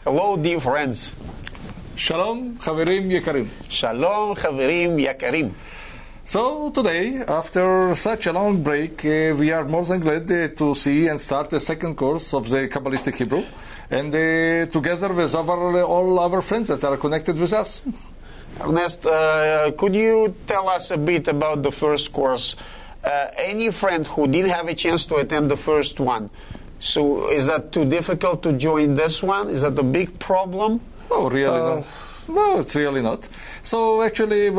Hello, dear friends. Shalom, חברים יקרים. Shalom, חברים יקרים. So today, after such a long break, we are more than glad to see and start the second course of the Kabbalistic Hebrew, and together with all our friends that are connected with us. Ernest, could you tell us a bit about the first course? Any friend who didn't have a chance to attend the first one, so is that too difficult to join this one? Is that a big problem? Oh, really not. No, it's really not. So actually,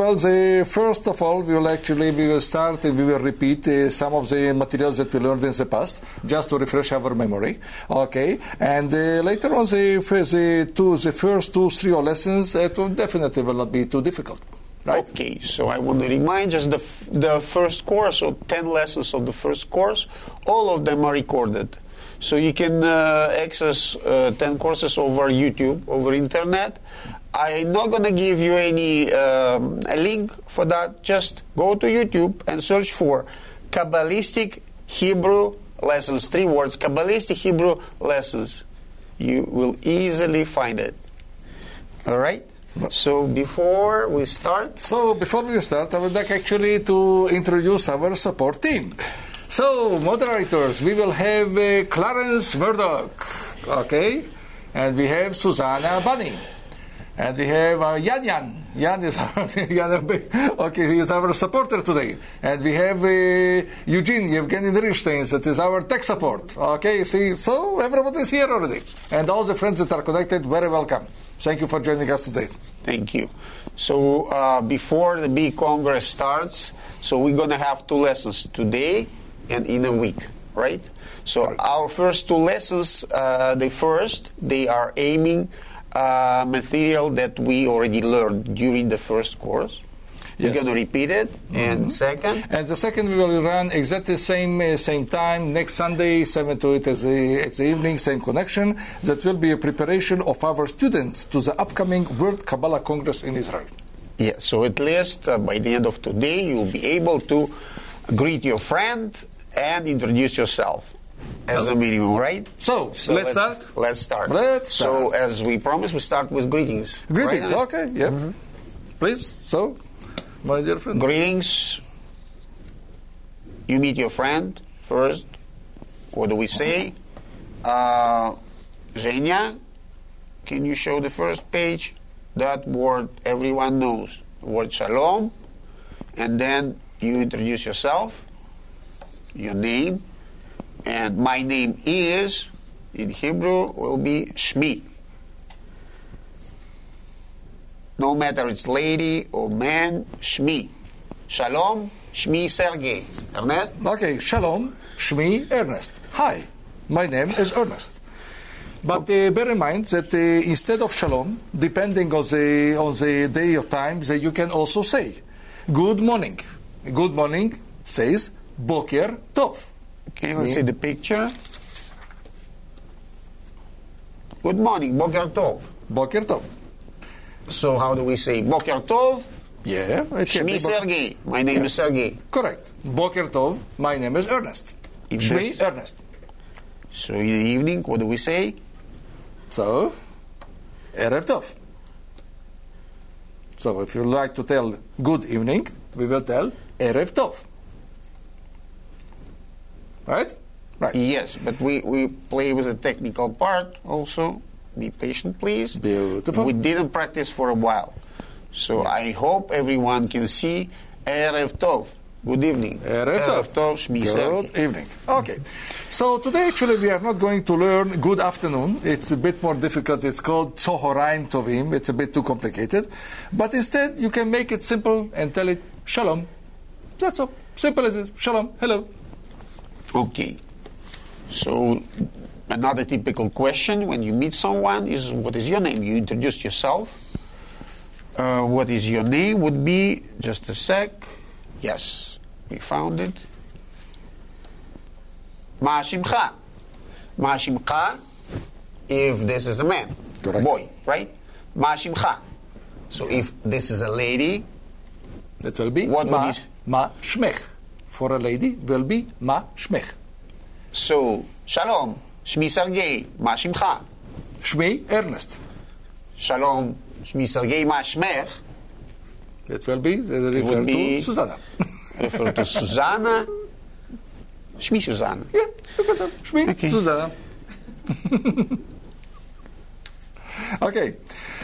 first of all, we will start and we will repeat some of the materials that we learned in the past, just to refresh our memory. Okay, and later on, the first 2-3 lessons, it will definitely will not be too difficult. Right? Okay, so I want to remind just the first course, or 10 lessons of the first course, all of them are recorded. So you can access 10 courses over YouTube, over internet. I'm not going to give you any a link for that. Just go to YouTube and search for Kabbalistic Hebrew Lessons. 3 words, Kabbalistic Hebrew Lessons. You will easily find it. All right? So before we start, I would like actually to introduce our support team. So, moderators, we will have Clarence Murdoch, okay? And we have Susanna Bunny. And we have Yan. Yan is okay, he is our supporter today. And we have Eugene Yevgeny Rishstein, that is our tech support. Okay, see, so everybody is here already. And all the friends that are connected, very welcome. Thank you for joining us today. Thank you. So before the big Congress starts, so we're going to have 2 lessons today and in a week, right? So Correct. Our first 2 lessons, they are aiming material that we already learned during the first course. Yes. We're going to repeat it. And second? And the second we will run exactly same time, next Sunday, 7 to 8 it's the evening, same connection. That will be a preparation of our students to the upcoming World Kabbalah Congress in Israel. Yeah, so at least by the end of today, you'll be able to greet your friend and introduce yourself as a minimum, right? So let's start? Let's start. So as we promised, we start with greetings. Greetings, right? okay, yeah. Mm-hmm. Please, so, my dear friend. Greetings. You meet your friend first. What do we say? Zhenya, can you show the first page? That word everyone knows. The word shalom. And then you introduce yourself, your name. And my name is, in Hebrew, will be Shmi. No matter it's lady or man, Shmi. Shalom, Shmi Sergey. Ernest? Okay, Shalom, Shmi Ernest. Hi, my name is Ernest. But bear in mind that instead of Shalom, depending on the day or time, that you can also say, good morning. Good morning says Boker Tov. Okay, let's see the picture. Good morning, Boker Tov. Boker Tov. So how do we say Boker Tov? Yeah. Shmi Sergey. My name is Sergey. Correct. Boker Tov. My name is Ernest. Shmi Ernest. So in the evening, what do we say? So, Erev Tov. So if you like to tell good evening, we will tell Erev Tov. Right? Right. Yes, but we play with the technical part also. Be patient, please. Beautiful. We didn't practice for a while. So I hope everyone can see Erev Tov. Good evening. Erev Tov. Shmi Good evening. Okay. So today actually we are not going to learn good afternoon. It's a bit more difficult. It's called Tzohoraim Tovim. It's a bit too complicated. But instead you can make it simple and tell it Shalom. That's all. Simple as it. Shalom. Hello. Okay. So another typical question when you meet someone is, what is your name? You introduce yourself. What is your name would be, just a sec. Yes, we found it. Ma shimcha. Ma shimcha, if this is a man. Correct. Boy, right? Ma shimcha. So if this is a lady, that will be what would Ma shmech. For a lady will be Ma shmech. So, Shalom, Shmi Sergey, Ma shimcha. Shmi Ernest. Shalom, Shmi Sergei, ma shmech? It will be referred be- to Susanna. Refer to Susanna. Shmi Susanna. Yeah, look at that. Shmi Okay. Susanna. Okay,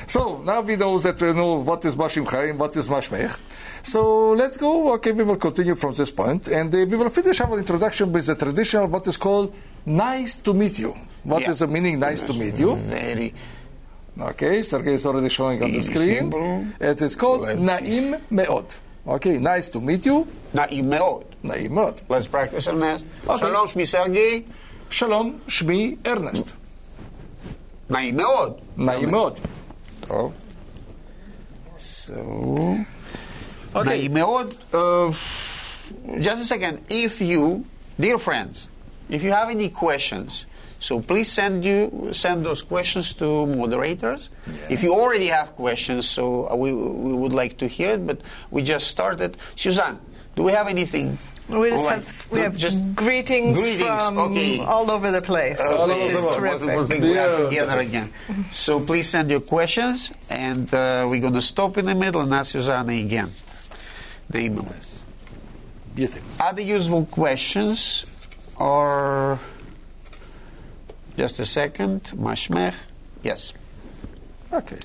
so now we know that we know what is Mashim Chaim, what is Mashmech. So let's go. Okay, we will continue from this point, and we will finish our introduction with the traditional what is called "nice to meet you." What is Yeah. the meaning "nice to meet you"? Very. Okay, Sergey is already showing on the screen. Hebrew. It is called Let's Naim Meod. Okay, nice to meet you. Na'im me'od. Naim Meod. Let's practice, Ernest. Okay. Shalom, Shmi Sergei. Shalom, Shmi Ernest. Na'im me'od. Naim Meod. Oh. So, Okay. Na'im me'od. Just a second. If you, dear friends, if you have any questions, so please send those questions to moderators. Yeah. If you already have questions, so we would like to hear it, but we just started. Suzanne, do we have anything? We just Like, have just greetings from okay. all over the place. All over This the is world. terrific. One thing we have Yeah. together again. So please send your questions, and we're going to stop in the middle and ask Susanna again. Name them. Beautiful. Other useful questions are... Just a second. Mashmech. Yes. Okay.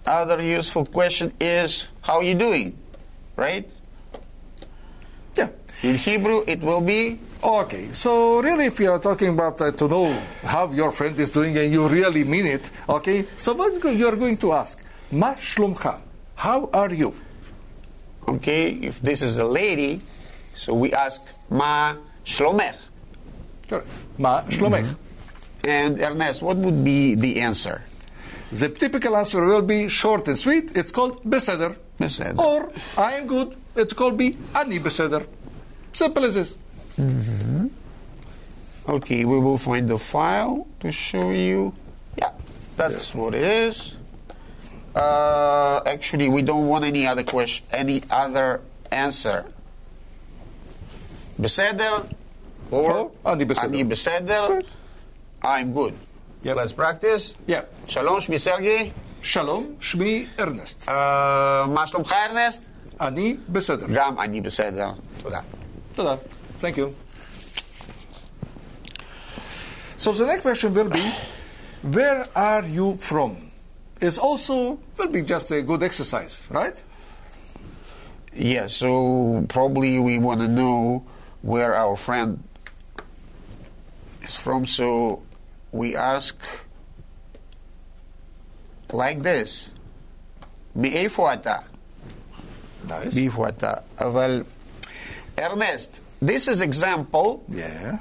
Other useful question is, how are you doing? Right? Yeah. In Hebrew, it will be... Okay, so really, if you are talking about to know how your friend is doing and you really mean it, okay, so what you are going to ask? Ma shlomcha, how are you? Okay, if this is a lady, so we ask, Ma shlomech. Correct. Ma shlomech. And Ernest, what would be the answer? The typical answer will be short and sweet. It's called beseder. Beseder. Or I am good. It's called be ani beseder. Simple as this. Okay, we will find the file to show you. Yeah, that's what it is. Actually, we don't want any other question, any other answer. Beseder or Ani beseder. Ani beseder. I'm good. Yep. Let's practice. Yeah. Shalom, Shmi Sergei. Shalom, Shmi Ernest. מה שלומך, ארנסט? אני בסדר. גם אני בסדר. תודה. Ta-da. Thank you. So the next question will be, where are you from? It's also will be just a good exercise, right? Yeah, so probably we want to know where our friend is from, so we ask like this. מאיפה אתה? Nice. מאיפה אתה? אבל, Ernest, this is example Yeah.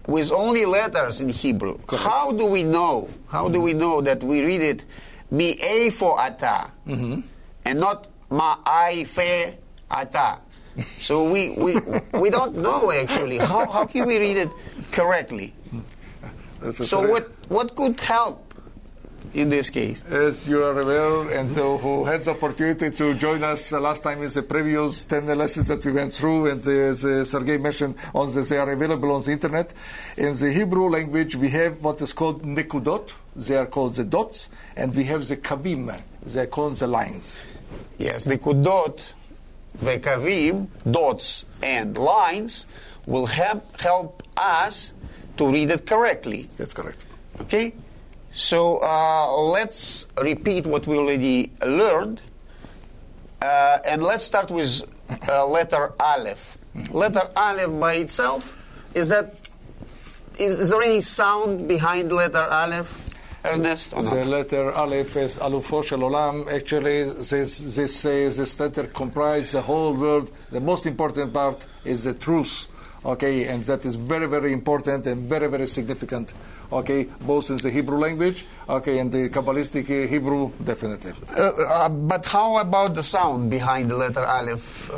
with only letters in Hebrew. Correct. How do we know? How do we know that we read it מאיפה אתה and not מאיפה אתה? So we don't know actually. How can we read it correctly? That's a So very- what could help in this case? As you are aware, and who had the opportunity to join us last time in the previous 10 lessons that we went through, and as Sergei mentioned, they are available on the internet. In the Hebrew language, we have what is called nekudot. They are called the dots, and we have the kavim. They are called the lines. Yes, נקודות וקווים, dots and lines, will help us to read it correctly. That's correct. Okay? So let's repeat what we already learned. And let's start with letter Aleph. Letter Aleph by itself, is there any sound behind letter Aleph, Ernest, or The not? letter Aleph is Alufo Shel Olam. Actually, this letter comprises the whole world. The most important part is the truth. Okay, and that is very, very important and very, very significant. Okay, both in the Hebrew language, okay, and the Kabbalistic Hebrew, definitely. But how about the sound behind the letter Aleph?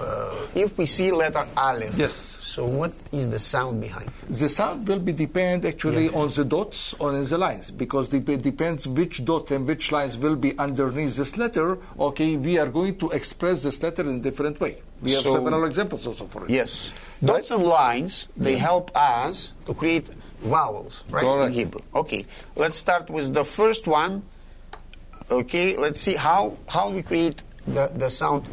If we see letter Aleph, Yes. so what is the sound behind? The sound will be depend actually on the dots or in the lines, because it depends which dot and which lines will be underneath this letter. Okay, we are going to express this letter in a different way. We have So- several examples also for it. Yes. Dots and lines, they help us to create vowels, right? Correct. In Hebrew. Okay, let's start with the first one. Okay, let's see how we create the sound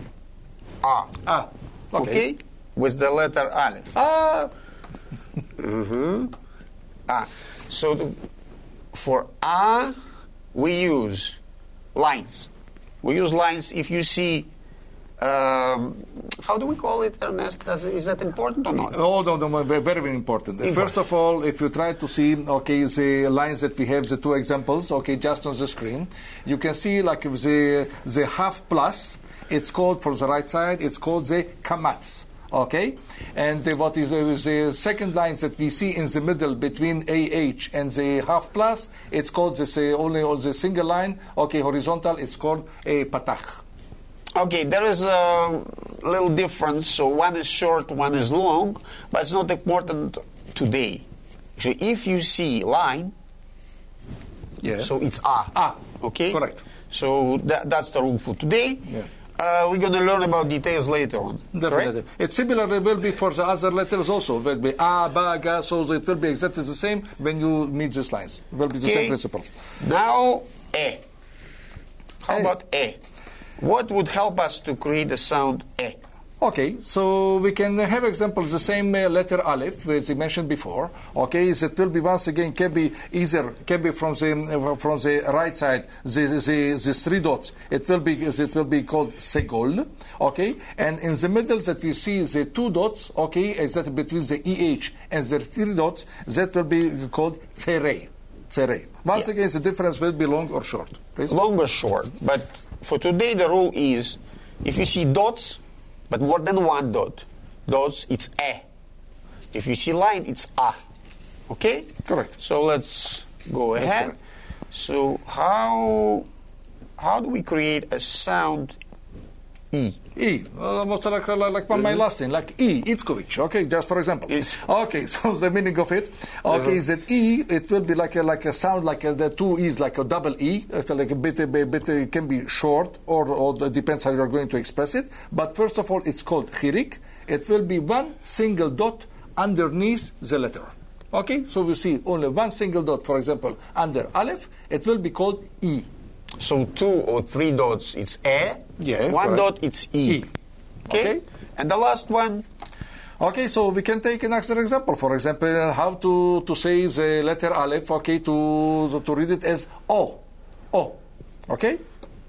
ah. Ah. Okay. With the letter aleph. Ah. So for ah, we use lines. We use lines. If you see, how do we call it, Ernest? Is that important or not? Oh, no, very, very important. First of all, if you try to see, okay, the lines that we have, the two examples, okay, just on the screen, you can see like the half plus, it's called, for the right side, it's called the kamatz. Okay, and what is the second lines that we see in the middle between AH and the half plus, it's called this only on the single line, okay, horizontal, it's called a patach. Okay, there is a little difference. So one is short, one is long, but it's not important today. So if you see line, Yeah. so it's ah. Ah. Okay? Correct. So that's the rule for today. Yeah. We're going to learn about details later on. Definitely. Correct? It's similar, it will be for the other letters also. It will be a, ba, ga, so it will be exactly the same when you meet these lines. It will be the same principle. Now, e. How Eh. about e? What would help us to create the sound e? Okay, so we can have examples the same letter aleph as I mentioned before. Okay, so it will be once again can be from the right side the three dots. It will be called segol. Okay, and in the middle that we see the two dots. Okay, exactly between the eh and the three dots, that will be called tzerei. Once again, the difference will be long or short. Please. Long or short. But for today, the rule is if you see dots, but more than one dot, dots, it's e. If you see line, it's a. Okay? Correct. So let's go That's ahead. correct. So how do we create a sound e? E, almost like my last name, like E, Itzkovich. Okay, just for example. Okay, so the meaning of it, okay, is that E, it will be like a sound like the two E's, like a double E. It's like a bit, it can be short, or it depends how you're going to express it. But first of all, it's called chirik. It will be one single dot underneath the letter. Okay, so we see only one single dot, for example, under aleph, it will be called E. So 2 or 3 dots, it's e. Yeah, one correct. dot, it's e. E. Okay. And the last one, Okay, so we can take another example. For example, how to say the letter aleph, okay, to read it as O. O. Okay?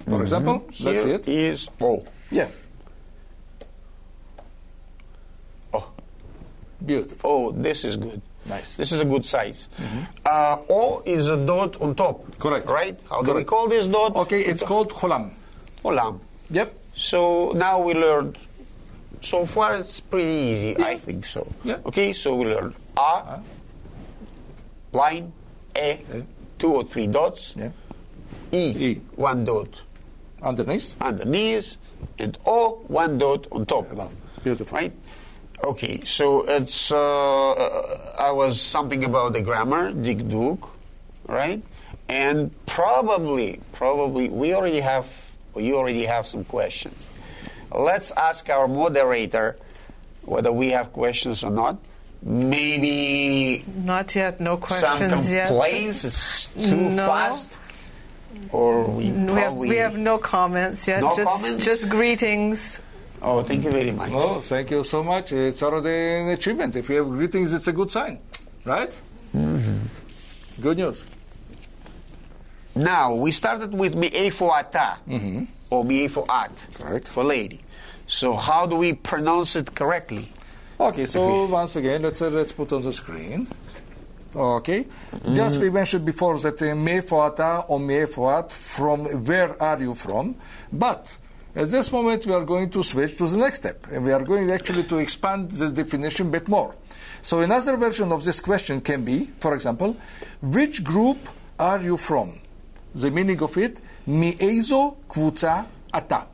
For example, let's see it. here is o. Yeah. Oh. Beautiful. Oh, this is good. Nice. This is a good size. O is a dot on top. Correct. Right? How do we Correct. call this dot? Okay, it's called cholam. Olam. Yep. So now we learned. So far it's pretty easy. I think so. Yeah. Okay, so we learned A, line, E, 2 or 3 dots, Yeah. E, E. 1 dot Underneath. underneath, and O, 1 dot on top. Love. Beautiful. Right? Okay, so it's I was something about the grammar, dikduk, right? And probably you already have some questions. Let's ask our moderator whether we have questions or not. Maybe Not yet. No some questions yet. complaints. It's too No. fast, or We have no comments yet. No just comments? just greetings. Oh, thank you very much. Oh, thank you so much. It's already an achievement. If you have greetings, it's a good sign. Right? Mm-hmm. Good news. Now we started with mi'efo ata or mi'efo at, Correct. for lady. So how do we pronounce it correctly? Okay, so once again, let's put on the screen. Okay, just we mentioned before that me'efoata or me'efoat, from where are you from? But at this moment we are going to switch to the next step, and we are going actually to expand the definition a bit more. So another version of this question can be, for example, which group are you from? The meaning of it, mi'ezo kvutza ata.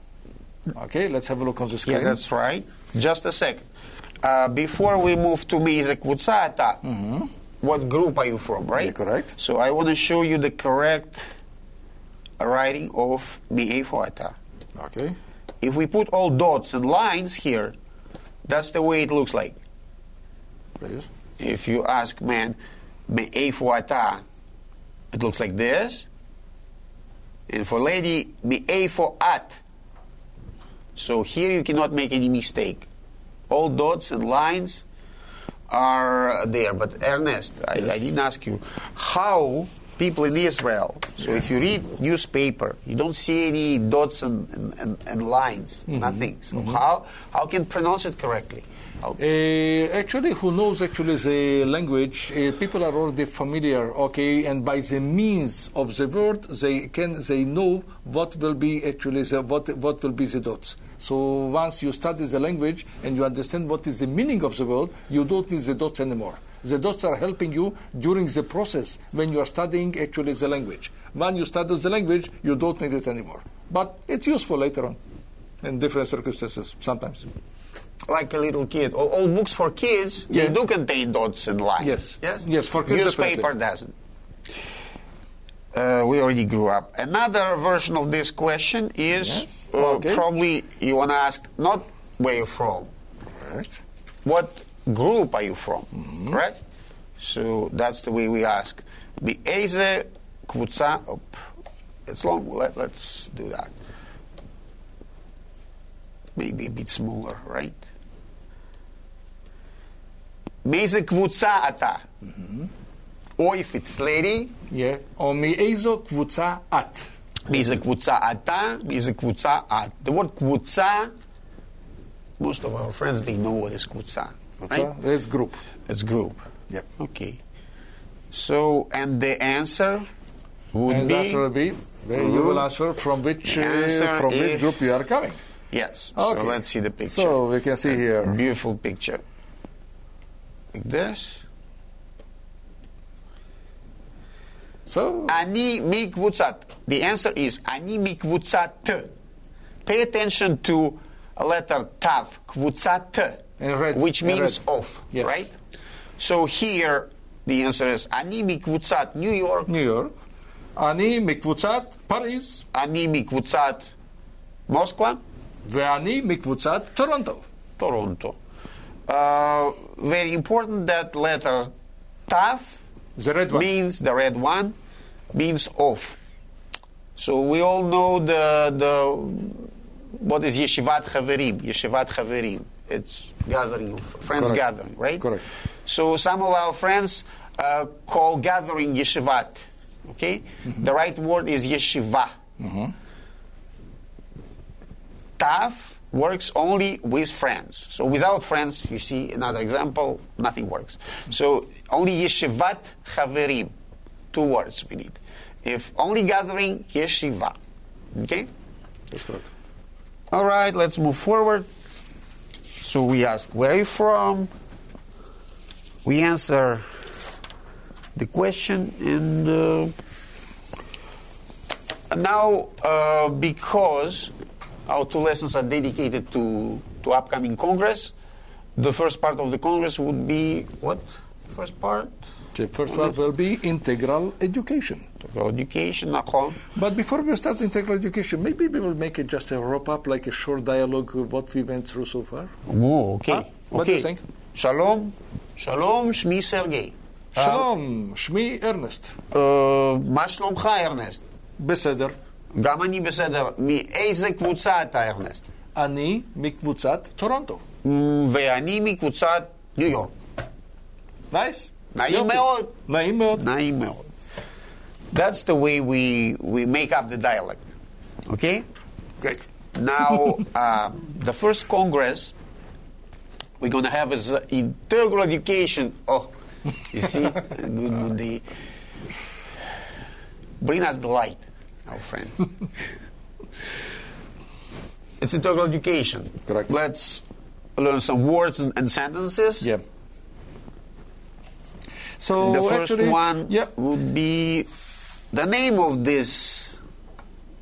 Okay, let's have a look on the screen. Yeah, that's right. Just a second. Before we move to mi'ezo kvutza ata, what group are you from, right? Yeah, correct. So I want to show you the correct writing of mi'efo ata. Okay. If we put all dots and lines here, that's the way it looks like. Please. If you ask man, מאיפה אתה, it looks like this. And for lady, מאיפה את. So here you cannot make any mistake. All dots and lines are there. But Ernest, I didn't ask you, how people in Israel, so if you read newspaper, you don't see any dots and lines, nothing. So how can you pronounce it correctly? Actually, who knows actually the language, people are already familiar, okay, and by the means of the word, they know what will be actually what will be the dots. So once you study the language and you understand what is the meaning of the word, you don't need the dots anymore. The dots are helping you during the process when you are studying actually the language. When you study the language, you don't need it anymore. But it's useful later on in different circumstances sometimes. Like a little kid. All books for kids, they do contain dots and lines. Yes, for kids. Newspaper doesn't. We already grew up. Another version of this question is probably you want to ask not where you're from. Right. What group are you from? Right? So that's the way we ask. מאיזה קבוצה, it's long, let's do that. Maybe a bit smaller, right? מאיזה קבוצה אתה? Or if it's lady, או מאיזו קבוצה את. מאיזה קבוצה אתה, מאיזה קבוצה את. The word קבוצה, most of our friends, they know what is קבוצה. Right? It's group. It's group. Yep. Okay. So, and the answer would be? You will answer from which group you are coming. Yes. Okay. So let's see the picture. So we can see here. Beautiful picture. Like this. So. אני מקבוצת. The answer is אני מקבוצת. Pay attention to a letter tav, קבוצת, which means of, yes. right? So here the answer is אני מקבוצת New York. New York. אני מקבוצת פריז. אני מקבוצת מוסקבה. ואני מקבוצת טורונטו. Toronto. Very important that letter tav the red one. means the red one means of. So we all know the what is yeshivat chaverim. Yeshivat chaverim. It's gathering of friends. Correct. Gathering, right? Correct. So some of our friends call gathering yeshivat. Okay, the right word is yeshiva. Tav works only with friends. So without friends, you see another example, nothing works. So only yeshivat chaverim, 2 words we need. If only gathering, yeshiva. Okay? That's correct. All right, let's move forward. So we ask, where are you from? We answer the question, and now because our 2 lessons are dedicated to upcoming Congress, the first part of the Congress would be what? First part? The first part will be integral education. Integral education, nachon. But before we start integral education, maybe we will make it just a wrap up, like a short dialogue of what we went through so far. Oh, okay. Huh? What do you think? Shalom. Shalom, Shmi Sergei. שלום, שמי ארנסט. מה שלומך, ארנסט? בסדר. גם אני בסדר. מאיזה קבוצה אתה, ארנסט? אני מקבוצת טורונטו. ואני מקבוצת ניו יורק. נייס. נעים מאוד. נעים מאוד. נעים מאוד. That's the way we make up the dialect. Okay? Great. Now, the first Congress we're going to have is integral education. Oh, you see? Good. They bring us the light, our friends. It's integral education. Correct. Let's learn some words and sentences. Yeah. So the first actually, one would be the name of this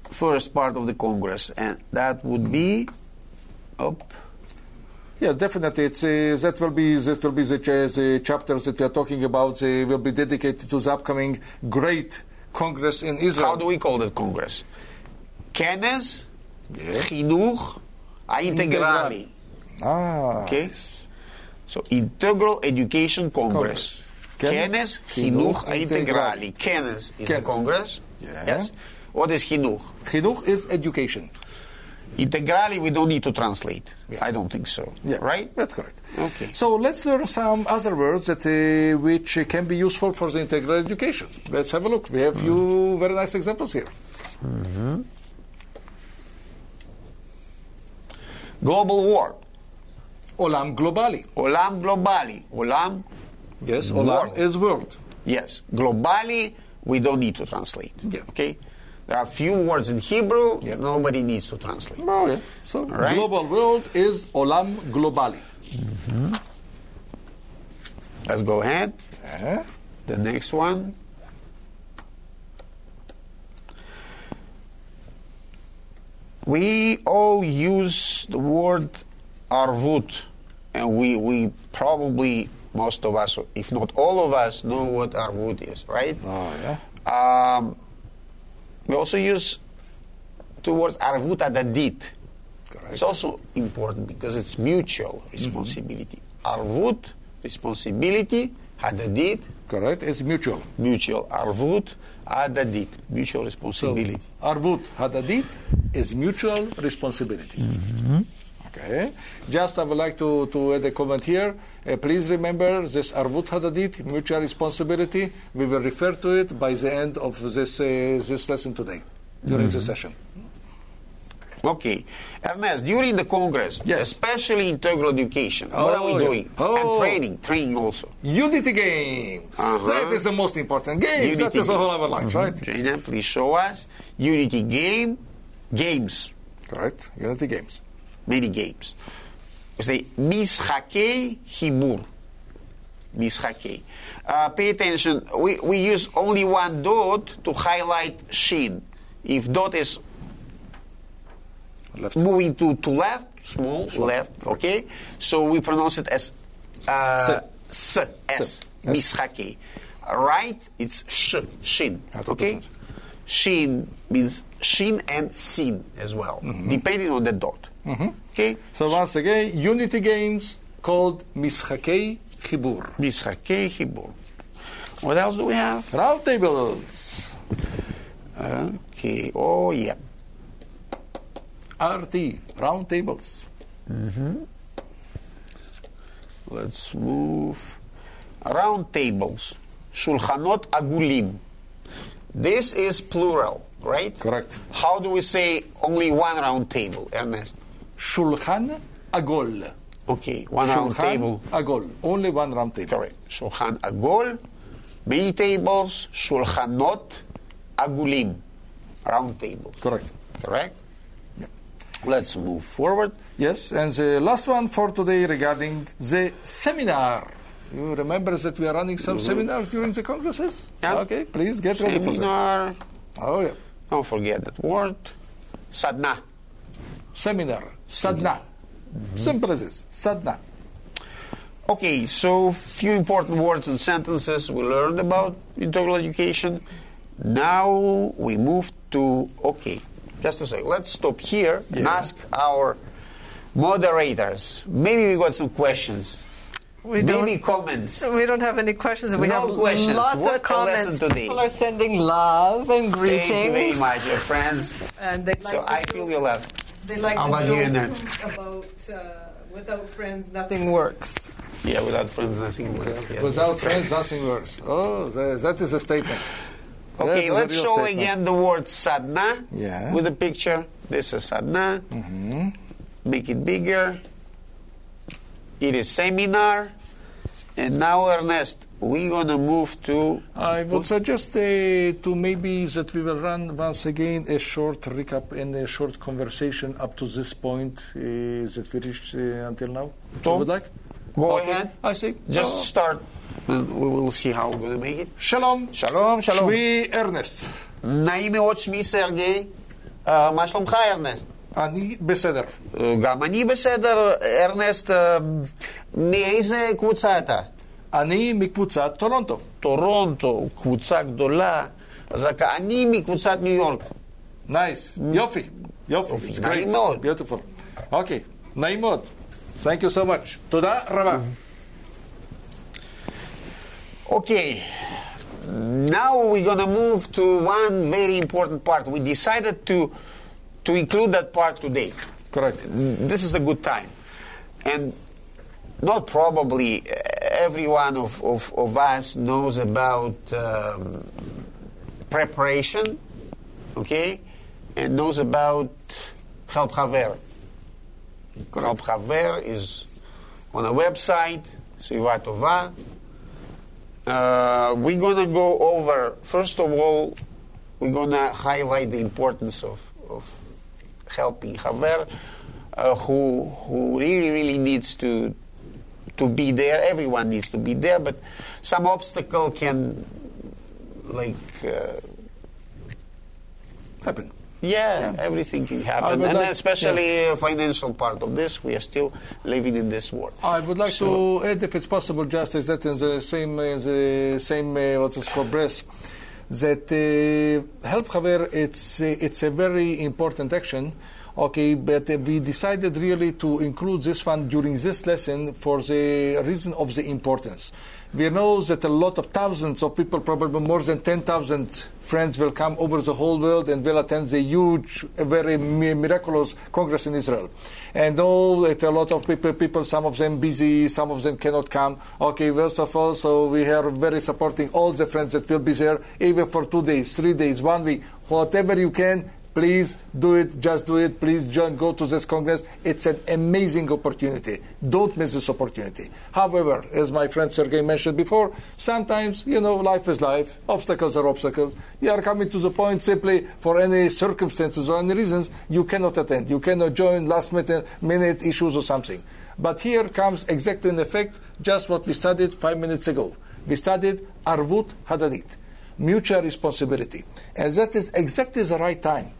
first part of the Congress, and that would be Yeah, definitely. It's that will be the chapters that we are talking about. They will be dedicated to the upcoming great Congress in Israel. How do we call that Congress? Kenes, Chinuch, Integrali. Ah. Okay. So Integral Education Congress. Kenes Chinuch Integrali. Kenes is a congress. Yes. What is Chinuch? Chinuch is education. Integrali we don't need to translate. I don't think so. Yeah, right? That's correct. Okay. So let's learn some other words that which can be useful for the integral education. Let's have a look. We have few very nice examples here. Global war. Olam globali. Olam globali. Olam. Yes, olam world. is world. Yes. Globali we don't need to translate. Yeah. Okay. There are few words in Hebrew nobody needs to translate. Oh, yeah. So right? global world is olam globali. Let's go ahead. The next one. We all use the word arvut, and we probably, most of us, if not all of us, know what arvut is, right? Oh, yeah. We also use the word arvut adadit. Correct. It's also important because it's mutual responsibility. Arvut, responsibility, hadadit. Correct. It's mutual. Mutual. Arvut, hadadit. Mutual responsibility. So, arvut hadadit is mutual responsibility. Okay. Just I would like to add a comment here. Please remember this arvut hadadit, mutual responsibility. We will refer to it by the end of this lesson today, during the session. Okay. Ernest, during the Congress, especially integral education, what are we doing? And training also. Unity games. That is the most important. Games, that is the whole of our life, right? Jaina, please show us. Unity games. Correct. Unity games. Many games. We say, Mishakei Hibur. Mishakei. Pay attention. We use only one dot to highlight shin. If dot is Left. moving to left, small, left, okay? So we pronounce it as S. Mishakei. Right, it's shin, okay? Shin means shin and sin as well, depending on the dot. Okay? So once again, unity games called Mishakei Chibur. Mishakei Chibur. What else do we have? Round tables. Okay. Oh, yeah. RT, round tables. Let's move. Round tables. Shulchanot agulim. This is plural, right? Correct. How do we say only one round table, Ernest? Shulchan agol. Okay, one round table. Agol. Only one round table. Correct. Shulchan agol. Many tables. Shulchanot agulim. Round tables. Correct. Correct? Yeah. Let's move forward. Yes, and the last one for today regarding the seminar. You remember that we are running some seminars during the congresses? Yeah. Okay, please get ready for that. Seminar. Oh, yeah. Don't forget that word. Sadna. Seminar. Sadna. Simple as this. Sadna. Okay, so few important words and sentences we learned about integral education. Now we move to, okay, just a second. Let's stop here and ask our moderators. Maybe we got some questions. Maybe comments. We don't have any questions. We have questions. lots What of comments. today? People are sending love and greetings. Thank you very much, your friends. And they like So I feel your love. They like How the about you, joke about without friends nothing works. Yeah, without friends nothing works. Yeah, Without friends, nothing works. Oh, that is a statement. Okay, That is a let's real show statement. again the word sadna with the picture. This is sadna. Make it bigger. It is seminar. And now, Ernest, we're going to move to... I would suggest to maybe that we will run once again a short recap and a short conversation up to this point that we reached until now. Tom, Would like? Go ahead. I see. Just start. And we will see how we're going to make it. Shalom. Shalom, shalom. שמי ארנסט. נעים מאוד, שמי סרגי. מה שלומך, ארנסט? אני בסדר. גם אני בסדר, ארנסט. מאיזה קבוצה אתה? אני מקבוצת טורונטו. טורונטו, קבוצה גדולה. אז אני מקבוצת ניו יורק. נייס. יופי. יופי. נעים מאוד. ביוטיפול. אוקיי. נעים מאוד. Thank you so much. תודה רבה. Okay, now we're going to move to one very important part. We decided to include that part today. Correct. This is a good time. And not probably every one of us knows about preparation, okay, and knows about Help Haver. Help Haver is on a website, Sviva Tova. We're going to go over, first of all, we're going to highlight the importance of helping Haver, who really needs to be there. Everyone needs to be there, but some obstacle can, happen. Yeah, everything can happen, and especially financial part of this. We are still living in this world. I would like to add, if it's possible, just as that in the same what is called breast, that Help Haver, it's a very important action. Okay, but we decided really to include this one during this lesson for the reason of the importance. We know that a lot of thousands of people, probably more than 10,000 friends, will come over the whole world and will attend the huge, very miraculous Congress in Israel. And know that a lot of people, some of them busy, some of them cannot come. Okay, first of all, so we are very supporting all the friends that will be there, even for 2 days, 3 days, 1 week, whatever you can. Please do it, just do it. Please go to this Congress. It's an amazing opportunity. Don't miss this opportunity. However, as my friend Sergei mentioned before, sometimes, life is life. Obstacles are obstacles. You are coming to the point simply for any circumstances or any reasons, you cannot attend. You cannot join last minute issues or something. But here comes exactly in effect just what we studied 5 minutes ago. We studied Arvut Hadadit, mutual responsibility. And that is exactly the right time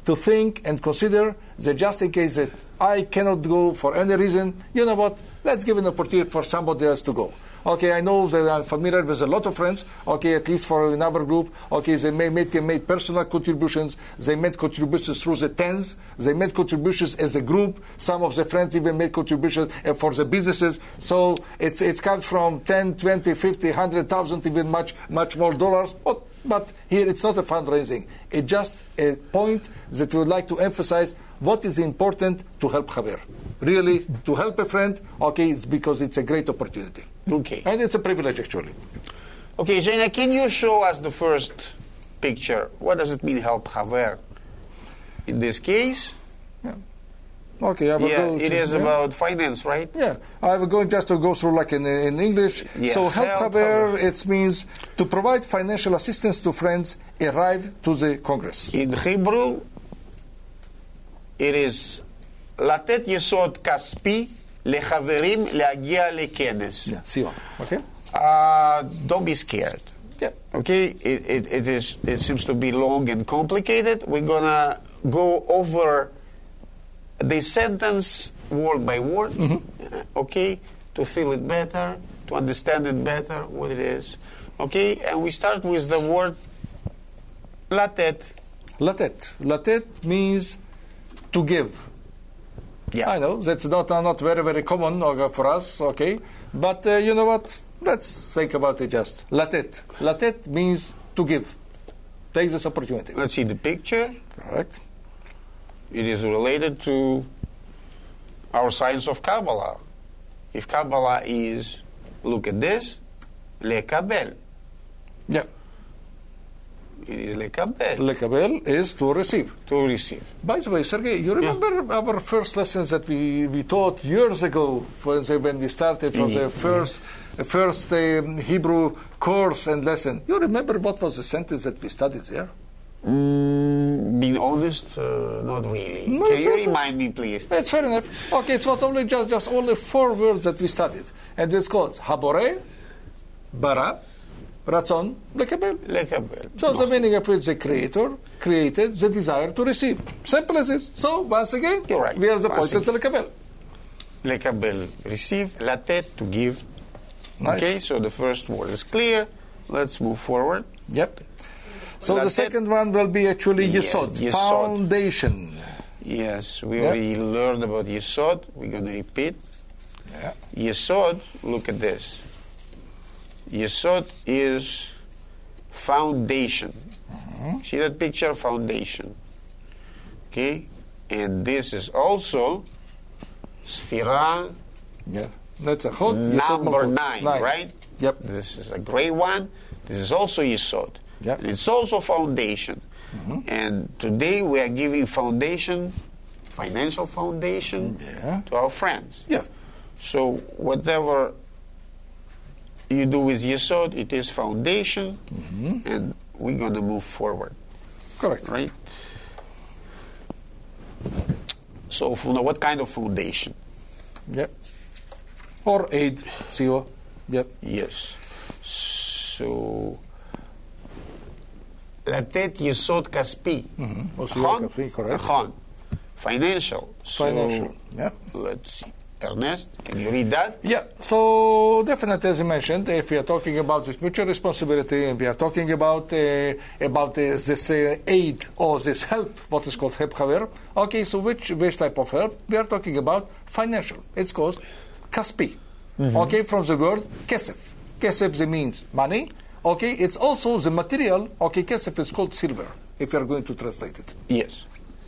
to think and consider that just in case that I cannot go for any reason, you know what, let's give an opportunity for somebody else to go. Okay, I know that I'm familiar with a lot of friends, okay, at least for another group, okay, they made personal contributions, they made contributions through the tens, they made contributions as a group, some of the friends even made contributions for the businesses, so it comes from 10, 20, 50, 100,000, even much more dollars, but here it's not a fundraising. It's just a point that we would like to emphasize what is important to help Haver. Really, to help a friend, okay, it's because it's a great opportunity. Okay. And it's a privilege, actually. Okay, Zena, can you show us the first picture? What does it mean, help Haver? In this case? Yeah. Okay, I will go. It is about finance, right? Yeah, I will go just to go through like in English. Yeah. So help Haver, it means to provide financial assistance to friends arrive to the Congress. In Hebrew, it is לתת יסוד כספי לחברים להגיע לכנס. Yeah, see on. Okay. Don't be scared. Yeah. Okay, it seems to be long and complicated. We're gonna go over the sentence word by word, okay, to feel it better, to understand it better, what it is. Okay, and we start with the word לתת. Latet. Latet means to give. Yeah. I know that's not very, very common for us, okay? But you know what? Let's think about it just. Latet. Latet means to give. Take this opportunity. Let's see the picture. Correct. It is related to our science of Kabbalah. If Kabbalah is, look at this, lekabel. Yeah. It is lekabel. Lekabel is to receive. To receive. By the way, Sergei, you remember our first lessons that we taught years ago when we started from the first Hebrew course and lesson? You remember what was the sentence that we studied there? Being honest, not really. No, Can you remind me, please? It's fair enough. Okay, it was only just only 4 words that we studied. And it's called Habore, Bara, Ratzon, Lekabel. Lekabel. So the meaning of it is the Creator created the desire to receive. Simple as this. So, once again, you're right. We are the point. It's Lekabel. Lekabel, receive. Latet, to give. Nice. Okay, so the first word is clear. Let's move forward. Yep. So the Latet. second one will be actually Yesod, Yesod. foundation. Yes, we already learned about Yesod. We're going to repeat. Yeah. Yesod, look at this. Yesod is foundation. See that picture? Foundation. Okay? And this is also Sphira Yeah. That's a Chod. number 9, right? Yep. This is a gray one. This is also Yesod. Yep. And it's also foundation. And today we are giving foundation, financial foundation, to our friends. Yeah. So whatever you do with Yesod, it is foundation, and we're going to move forward. Correct. Right? So what kind of foundation? Yep. Or aid, siwa. Yep. Yes. So, לתת יסוד כספי. או סיוע כספי, correct. נכון. Financial. Financial. So, Yeah. let's see. Ernest, can you read that? Yeah, so definitely, as you mentioned, if we are talking about this mutual responsibility, and we are talking about this aid or this help, what is called help haver, okay, so which type of help? We are talking about financial. It's called kaspi, okay, from the word kesef. Kesef means money, okay, it's also the material, okay, kesef is called silver, if you are going to translate it. Yes.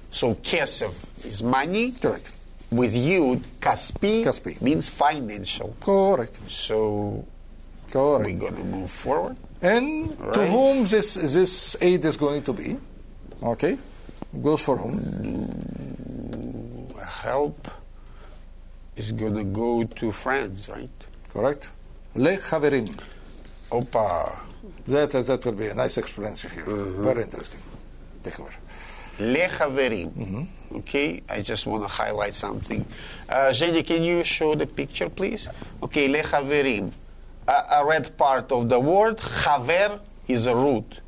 So, kesef is money. Correct. With Yud, Kaspi means financial. Correct. So, Correct. we're going to move forward. And to Right. whom this aid is going to be? Okay. Goes for whom? Help is going to go to friends, right? Correct. Lechaverim. Opa. That will be a nice explanation here. Very interesting. Take over. Lechaverim. Okay, I just want to highlight something. Zhenya, can you show the picture, please? Okay, lechaverim. A red part of the word, chaver, is a root.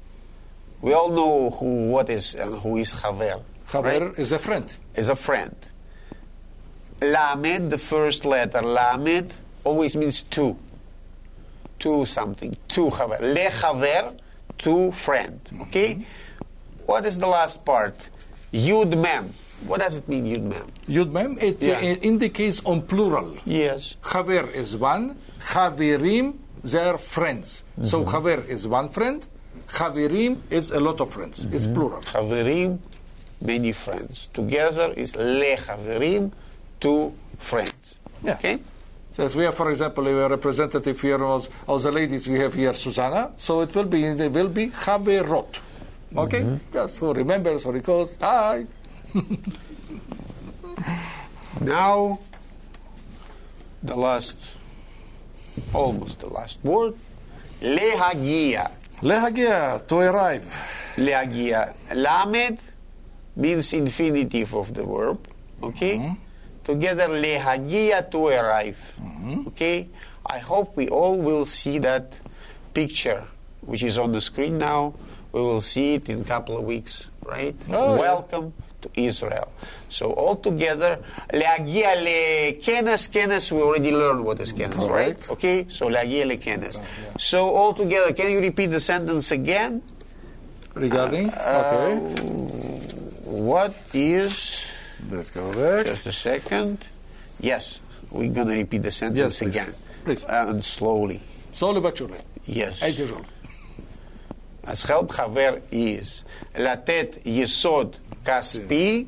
We all know who is chaver. Chaver right? is a friend. Is a friend. Lamed, the first letter, lamed, always means two. Two something. Two chaver. Lechaver, two friend. Okay? What is the last part? Yud mem. What does it mean, Yud mem? Yud mem, it indicates on plural. Yes. Chaver is one. Chaverim, they are friends. So chaver is one friend. Chaverim is a lot of friends. It's plural. Chaverim, many friends. Together is lechaverim, two friends. Yeah. Okay? So as we have, for example, a representative here of the ladies, we have here Susanna. So they will be chaverot. Okay? Just so remember, so recalls. Hi. Now, almost the last word, lehagia. Lehagia, to arrive. Lehagia. Lamed means infinitive of the verb. Okay? Together, lehagia, to arrive. Okay? I hope we all will see that picture, which is on the screen now. We will see it in a couple of weeks, right? Oh, Welcome to Israel. So all together, leagia lekenes, kenes, we already learned what is kenes, right? Okay, so leagia lekenes. So all together, can you repeat the sentence again? Regarding? Okay. What is... Let's go back. Just a second. Yes, we're going to repeat the sentence again. Please. And slowly. Slowly but surely. Yes. As usual. As help haver is לתת יסוד כספי,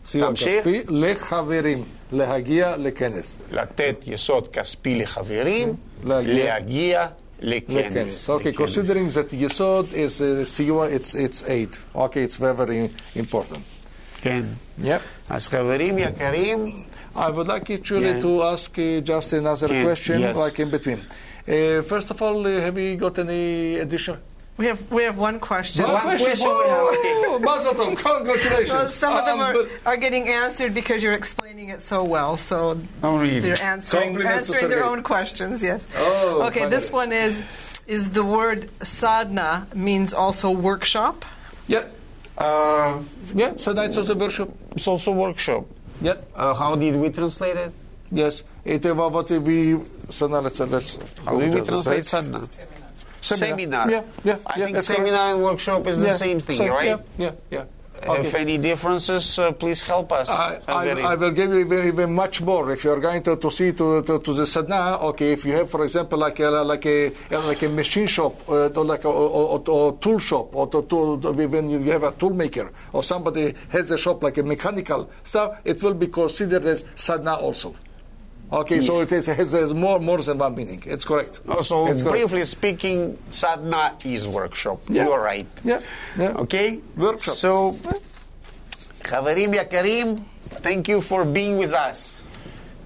סיוע כספי לחברים, להגיע לכנס. לתת יסוד כספי לחברים, להגיע לכנס. Okay, considering that יסוד is סיוע, it's aid. Okay, it's very, very important. כן. Yep. אז חברים יקרים, I would like actually to ask just another question, like in between. First of all, have we got any additional? We have one question. One question we have. Oh, Mazel tov, congratulations. Well, some of them are getting answered because you're explaining it so well. So they're answering their own questions. Yes. Oh, okay. finally. This one is the word sadna means also workshop? Yeah. So that's also workshop. It's also workshop. Yeah. How did we translate it? Yes. What we let's How did we translate sadna? Seminar. Yeah. I think seminar and workshop is the same thing, right? Yeah. If any differences, please help us. I will give you even much more. If you are going to see to the Sadna, okay, if you have, for example, like a machine shop, or like a tool shop, or when you have a tool maker, or somebody has a shop like a mechanical stuff, it will be considered as Sadna also. Okay, so it has more than one meaning. It's correct. So briefly speaking, Sadna is workshop. Yeah. You are right. Yeah. Okay? Workshop. So, Chaverim Yakarim, thank you for being with us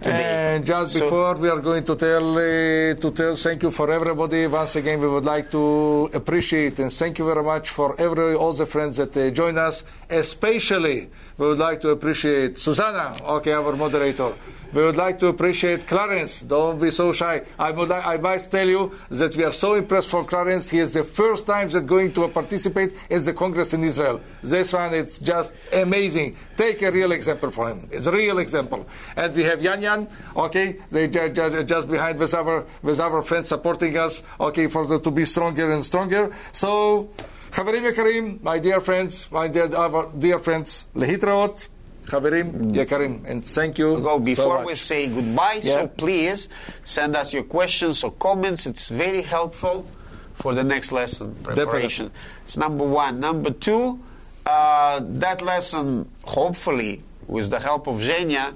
today. And just before we are going to tell thank you for everybody. Once again, we would like to appreciate and thank you very much for all the friends that join us. Especially, we would like to appreciate Susanna, okay, our moderator. We would like to appreciate Clarence. Don't be so shy. I must tell you that we are so impressed for Clarence. He is the first time that going to participate in the Congress in Israel. This one, it's just amazing. Take a real example for him. It's a real example. And we have Yan, okay, they just behind with our friends supporting us, okay, to be stronger and stronger. So, Chaverim Yakarim, my dear friends, our dear friends, Lehitraot. Chaverim Yakarim, and thank you. Before we say goodbye, so please send us your questions or comments. It's very helpful for the next lesson preparation. Definitely. It's number one. Number two, that lesson, hopefully, with the help of Zhenya,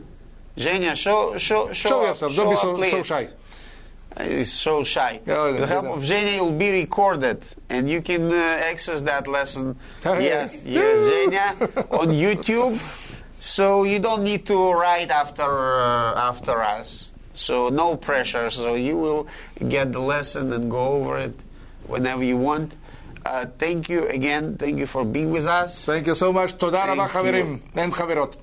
show yourself. Don't be so shy. He's so shy. With the help of Zhenya, it will be recorded, and you can access that lesson. Yes, Zhenya on YouTube. So you don't need to write after us. So no pressure. So you will get the lesson and go over it whenever you want. Thank you again. Thank you for being with us. Thank you so much. Toda raba, Chaverim and Chaverot.